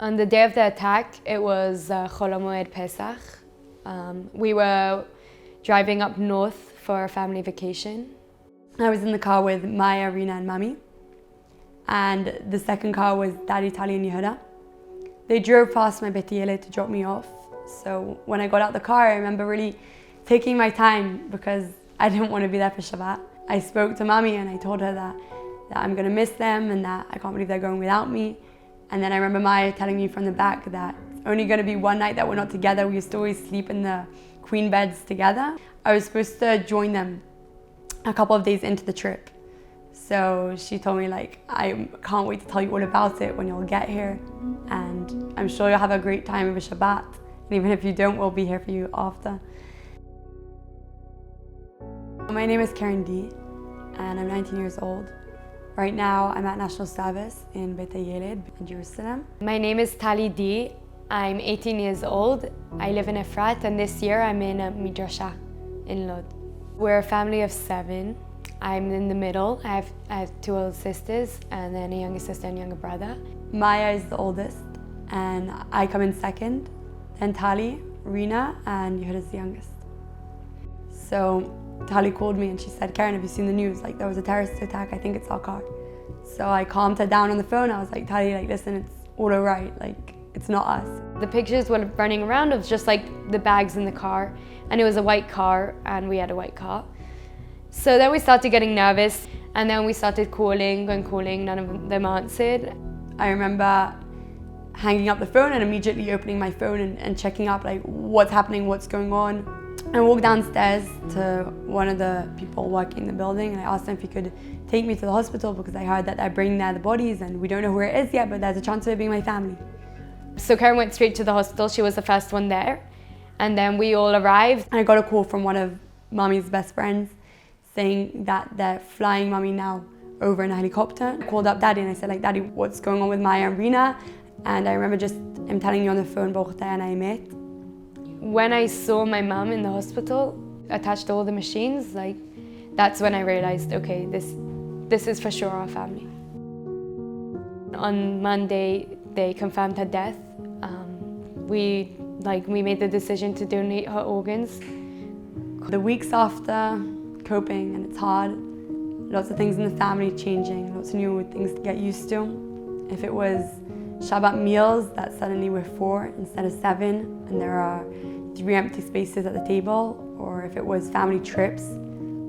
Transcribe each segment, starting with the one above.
On the day of the attack, it was Chol HaMoed Pesach. We were driving up north for a family vacation. I was in the car with Maia, Rina and Mami. And the second car was Daddy, Tali and Yehuda. They drove past my Beit Yele to drop me off. So when I got out the car, I remember really taking my time because I didn't want to be there for Shabbat. I spoke to Mami and I told her that I'm going to miss them and that I can't believe they're going without me. And then I remember Maya telling me from the back that it's only going to be one night that we're not together. We used to always sleep in the queen beds together. I was supposed to join them a couple of days into the trip. So she told me, like, I can't wait to tell you all about it when you'll get here. And I'm sure you'll have a great time over Shabbat. And even if you don't, we'll be here for you after. My name is Keren Dee, and I'm 19 years old. Right now, I'm at National Service in Beit Yeled in Jerusalem. My name is Tali Dee. I'm 18 years old. I live in Efrat, and this year I'm in a Midrasha in Lod. We're a family of 7. I'm in the middle. I have 2 older sisters, and then a younger sister and younger brother. Maya is the oldest, and I come in second. Then Tali, Rina, and Yehuda is the youngest. So Tali called me and she said, Keren, have you seen the news? Like, there was a terrorist attack, I think it's our car. So I calmed her down on the phone. I was like, Tali, like, listen, it's all right. Like, it's not us. The pictures were running around of just like the bags in the car, and it was a white car, and we had a white car. So then we started getting nervous, and then we started calling and calling, none of them answered. I remember hanging up the phone and immediately opening my phone and checking up, like, what's happening, what's going on. I walked downstairs to one of the people working in the building, and I asked him if he could take me to the hospital because I heard that they're bringing there the bodies and we don't know where it is yet, but there's a chance of it being my family. So Keren went straight to the hospital. She was the first one there. And then we all arrived. And I got a call from one of Mommy's best friends saying that they're flying Mommy now over in a helicopter. I called up Daddy and I said, like, Daddy, what's going on with Maia and Rina? And I remember just him telling me on the phone, when I saw my mom in the hospital, attached to all the machines, like, that's when I realized, okay, this is for sure our family. On Monday, they confirmed her death. We made the decision to donate her organs. The weeks after, coping, and it's hard. Lots of things in the family changing, lots of new things to get used to. If it was Shabbat meals, that suddenly we're 4 instead of 7, and there are 3 empty spaces at the table, or if it was family trips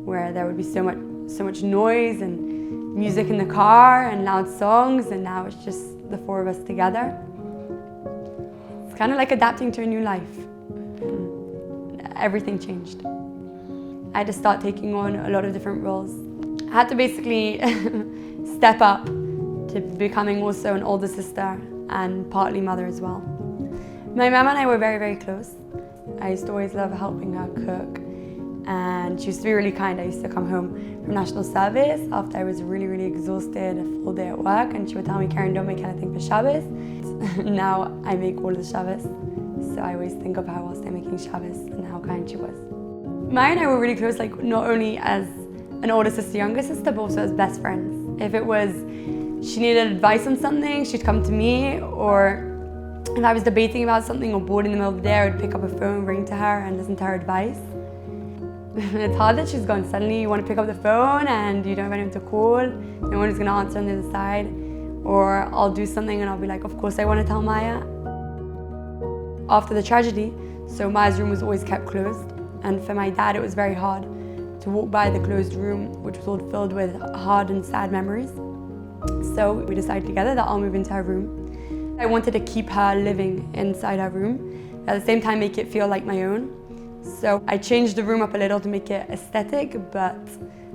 where there would be so much noise and music in the car and loud songs, and now it's just the 4 of us together. It's kind of like adapting to a new life. Everything changed. I had to start taking on a lot of different roles. I had to basically step up to becoming also an older sister and partly mother as well. My mom and I were very, very close. I used to always love helping her cook, and she used to be really kind. I used to come home from National Service after I was really, really exhausted, a full day at work, and she would tell me, Keren, don't make anything for Shabbos. Now I make all of the Shabbos, so I always think of her whilst I'm making Shabbos and how kind she was. Maia and I were really close, like, not only as an older sister, younger sister, but also as best friends. If it was she needed advice on something, she'd come to me, or if I was debating about something or bored in the middle of the day, I would pick up a phone, ring to her and listen to her advice. It's hard that she's gone. Suddenly you want to pick up the phone and you don't have anyone to call, no one is going to answer on the other side. Or I'll do something and I'll be like, of course I want to tell Maia. After the tragedy, so Maia's room was always kept closed, and for my dad it was very hard to walk by the closed room, which was all filled with hard and sad memories. So we decided together that I'll move into her room. I wanted to keep her living inside her room, at the same time make it feel like my own. So I changed the room up a little to make it aesthetic, but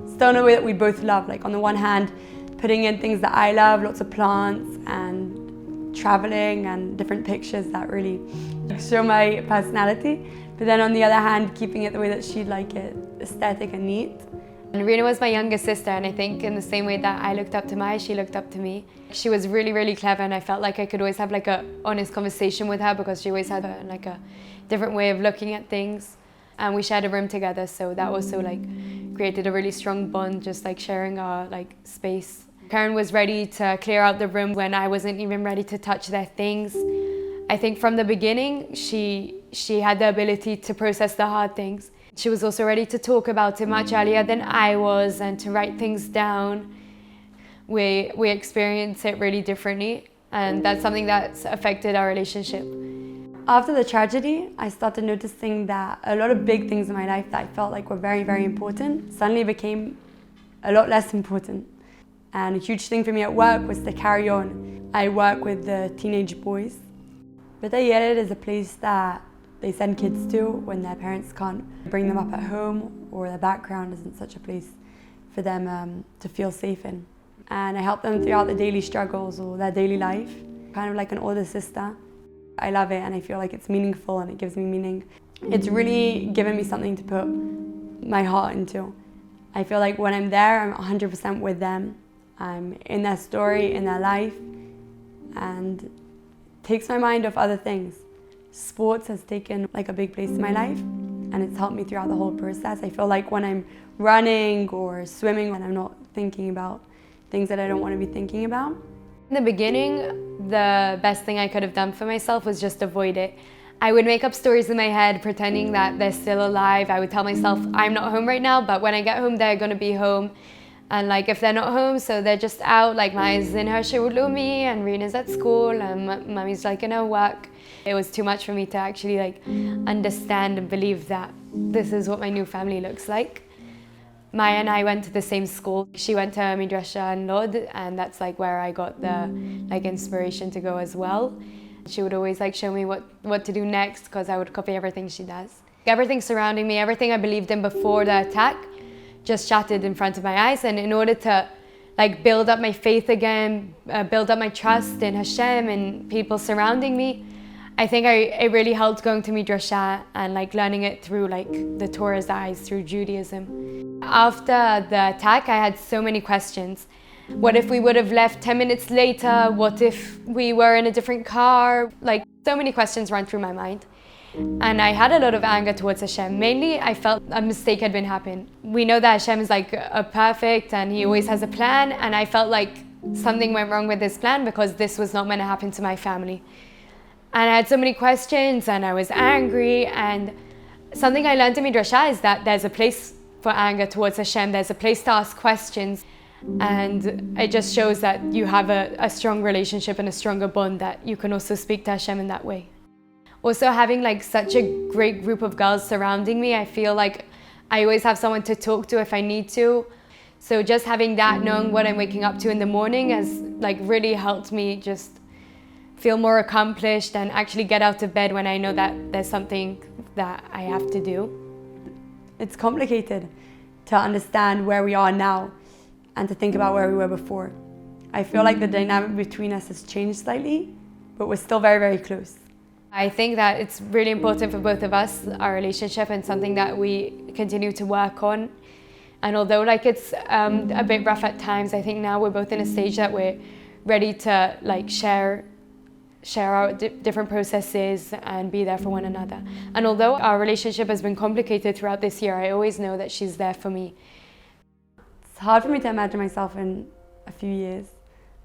still in a way that we both love. Like, on the one hand, putting in things that I love, lots of plants and traveling and different pictures that really show my personality. But then on the other hand, keeping it the way that she'd like it, aesthetic and neat. And Rina was my younger sister, and I think in the same way that I looked up to Maia, she looked up to me. She was really, really clever, and I felt like I could always have like a honest conversation with her because she always had like a different way of looking at things. And we shared a room together, so that also like created a really strong bond, just like sharing our like space Keren was ready to clear out the room when I wasn't even ready to touch their things. I think from the beginning, she had the ability to process the hard things. She was also ready to talk about it much earlier than I was and to write things down. We experience it really differently, and that's something that's affected our relationship. After the tragedy, I started noticing that a lot of big things in my life that I felt like were very, very important suddenly became a lot less important. And a huge thing for me at work was to carry on. I work with the teenage boys. Videography is a place that they send kids to when their parents can't bring them up at home, or their background isn't such a place for them to feel safe in. And I help them throughout the daily struggles or their daily life, kind of like an older sister. I love it and I feel like it's meaningful and it gives me meaning. It's really given me something to put my heart into. I feel like when I'm there, I'm 100% with them. I'm in their story, in their life, and it takes my mind off other things. Sports has taken like a big place in my life and it's helped me throughout the whole process. I feel like when I'm running or swimming and I'm not thinking about things that I don't want to be thinking about. In the beginning, the best thing I could have done for myself was just avoid it. I would make up stories in my head pretending that they're still alive. I would tell myself, I'm not home right now, but when I get home, they're gonna be home. And like if they're not home, so they're just out, like Maia's in her shirulumi and Rina's at school and Mummy's like in her work. It was too much for me to actually like understand and believe that this is what my new family looks like. Maia and I went to the same school. She went to Midrasha in Lod, and that's like where I got the like inspiration to go as well. She would always like show me what to do next because I would copy everything she does. Everything surrounding me, everything I believed in before the attack just shattered in front of my eyes, and in order to like build up my faith again, build up my trust in Hashem and people surrounding me, I think it really helped going to Midrasha and like learning it through like the Torah's eyes, through Judaism. After the attack, I had so many questions. What if we would have left 10 minutes later? What if we were in a different car? Like so many questions ran through my mind. And I had a lot of anger towards Hashem. Mainly, I felt a mistake had been happened. We know that Hashem is like a perfect and he always has a plan. And I felt like something went wrong with this plan because this was not meant to happen to my family. And I had so many questions and I was angry. And something I learned in Midrasha is that there's a place for anger towards Hashem. There's a place to ask questions. And it just shows that you have a strong relationship and a stronger bond that you can also speak to Hashem in that way. Also having like such a great group of girls surrounding me, I feel like I always have someone to talk to if I need to. So just having that, knowing what I'm waking up to in the morning has like really helped me just feel more accomplished and actually get out of bed when I know that there's something that I have to do. It's complicated to understand where we are now and to think about where we were before. I feel like the dynamic between us has changed slightly, but we're still very, very close. I think that it's really important for both of us, our relationship, and something that we continue to work on. And although like it's a bit rough at times, I think now we're both in a stage that we're ready to like share our different processes and be there for one another. And although our relationship has been complicated throughout this year, I always know that she's there for me. It's hard for me to imagine myself in a few years,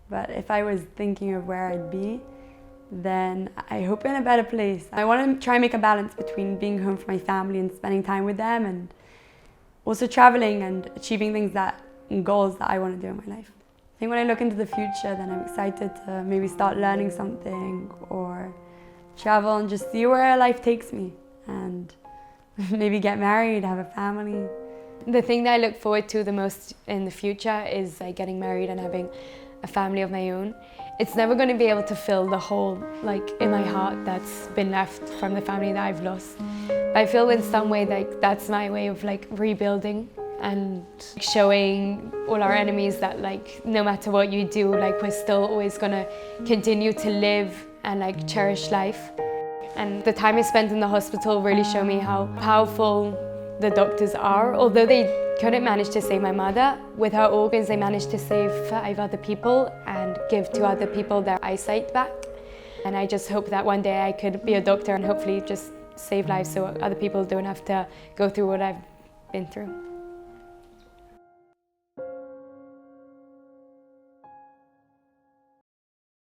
but if I was thinking of where I'd be, then I hope in a better place. I want to try and make a balance between being home for my family and spending time with them, and also traveling and achieving things and goals that I want to do in my life. I think when I look into the future, then I'm excited to maybe start learning something or travel and just see where life takes me, and maybe get married, have a family. The thing that I look forward to the most in the future is like getting married and having a family of my own. It's never going to be able to fill the hole like in my heart that's been left from the family that I've lost. But I feel in some way like that's my way of like rebuilding and showing all our enemies that like no matter what you do, like we're still always going to continue to live and like cherish life. And the time I spent in the hospital really showed me how powerful the doctors are. Although they couldn't manage to save my mother, with her organs they managed to save 5 other people and give to other people their eyesight back. And I just hope that one day I could be a doctor and hopefully just save lives so other people don't have to go through what I've been through.